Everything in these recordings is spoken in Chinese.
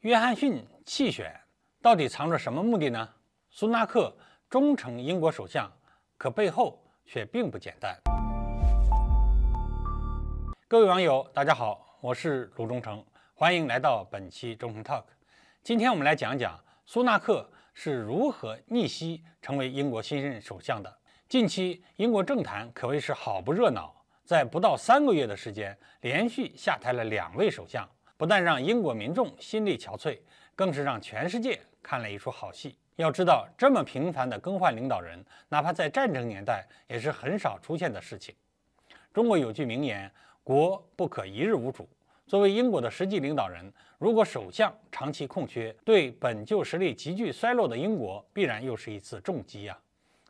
约翰逊弃选到底藏着什么目的呢？苏纳克忠诚英国首相，可背后却并不简单。各位网友，大家好，我是卢忠诚，欢迎来到本期忠诚 Talk。今天我们来讲讲苏纳克是如何逆袭成为英国新任首相的。近期英国政坛可谓是好不热闹，在不到3个月的时间，连续下台了2位首相。不但让英国民众心力憔悴，更是让全世界看了一出好戏。要知道，这么频繁的更换领导人，哪怕在战争年代也是很少出现的事情。中国有句名言：“国不可一日无主。”作为英国的实际领导人，如果首相长期空缺，对本就实力急剧衰落的英国必然又是一次重击呀。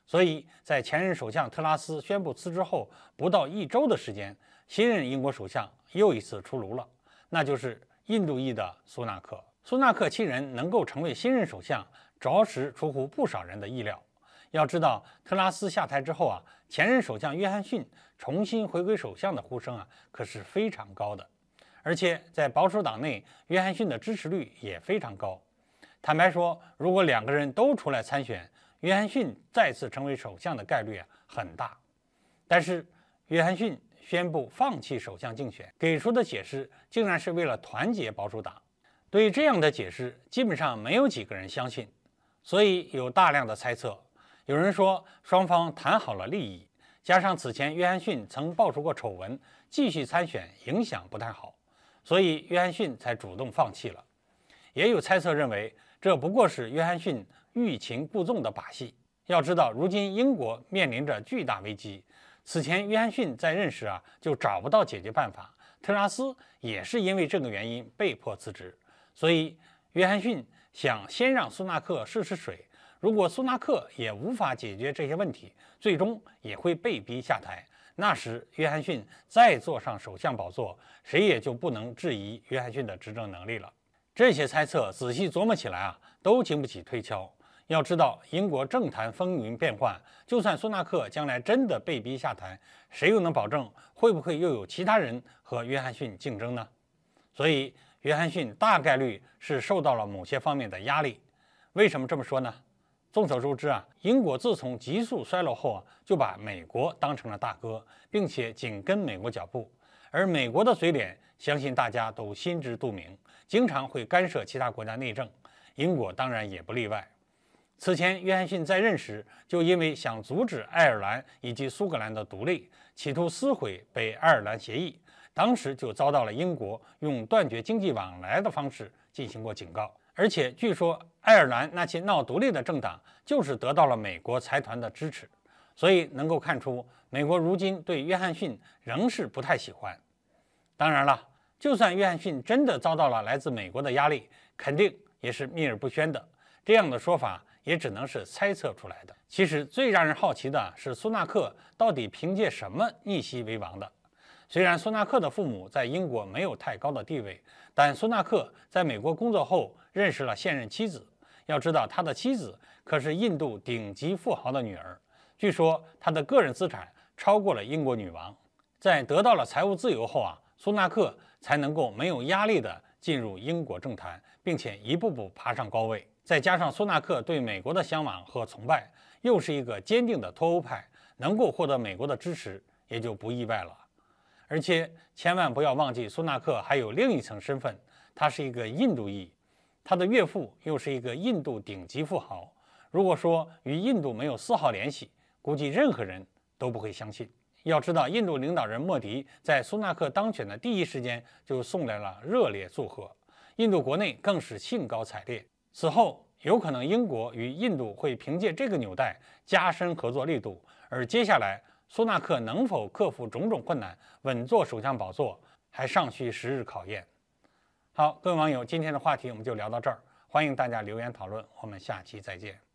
所以在前任首相特拉斯宣布辞职后不到1周的时间，新任英国首相又一次出炉了。那就是印度裔的苏纳克。苏纳克其人能够成为新任首相，着实出乎不少人的意料。要知道，特拉斯下台之后前任首相约翰逊重新回归首相的呼声可是非常高的。而且在保守党内，约翰逊的支持率也非常高。坦白说，如果2个人都出来参选，约翰逊再次成为首相的概率很大。但是约翰逊宣布放弃首相竞选，给出的解释竟然是为了团结保守党。对于这样的解释，基本上没有几个人相信，所以有大量的猜测。有人说双方谈好了利益，加上此前约翰逊曾爆出过丑闻，继续参选影响不太好，所以约翰逊才主动放弃了。也有猜测认为，这不过是约翰逊欲擒故纵的把戏。要知道，如今英国面临着巨大危机。此前，约翰逊在任时就找不到解决办法，特拉斯也是因为这个原因被迫辞职。所以，约翰逊想先让苏纳克试试水，如果苏纳克也无法解决这些问题，最终也会被逼下台。那时，约翰逊再坐上首相宝座，谁也就不能质疑约翰逊的执政能力了。这些猜测仔细琢磨起来都经不起推敲。要知道，英国政坛风云变幻，就算苏纳克将来真的被逼下台，谁又能保证会不会又有其他人和约翰逊竞争呢？所以，约翰逊大概率是受到了某些方面的压力。为什么这么说呢？众所周知英国自从急速衰落后就把美国当成了大哥，并且紧跟美国脚步。而美国的嘴脸，相信大家都心知肚明，经常会干涉其他国家内政，英国当然也不例外。此前，约翰逊在任时就因为想阻止爱尔兰以及苏格兰的独立，企图撕毁北爱尔兰协议，当时就遭到了英国用断绝经济往来的方式进行过警告。而且据说爱尔兰那些闹独立的政党就是得到了美国财团的支持，所以能够看出美国如今对约翰逊仍是不太喜欢。当然了，就算约翰逊真的遭到了来自美国的压力，肯定也是秘而不宣的，这样的说法也只能是猜测出来的。其实最让人好奇的是，苏纳克到底凭借什么逆袭为王的？虽然苏纳克的父母在英国没有太高的地位，但苏纳克在美国工作后认识了现任妻子。要知道，他的妻子可是印度顶级富豪的女儿，据说他的个人资产超过了英国女王。在得到了财务自由后苏纳克才能够没有压力地进入英国政坛，并且一步步爬上高位。再加上苏纳克对美国的向往和崇拜，又是一个坚定的脱欧派，能够获得美国的支持也就不意外了。而且千万不要忘记，苏纳克还有另一层身份，他是一个印度裔，他的岳父又是一个印度顶级富豪。如果说与印度没有丝毫联系，估计任何人都不会相信。要知道，印度领导人莫迪在苏纳克当选的第一时间就送来了热烈祝贺，印度国内更是兴高采烈。此后有可能英国与印度会凭借这个纽带加深合作力度，而接下来苏纳克能否克服种种困难，稳坐首相宝座，还尚需时日考验。好，各位网友，今天的话题我们就聊到这儿，欢迎大家留言讨论，我们下期再见。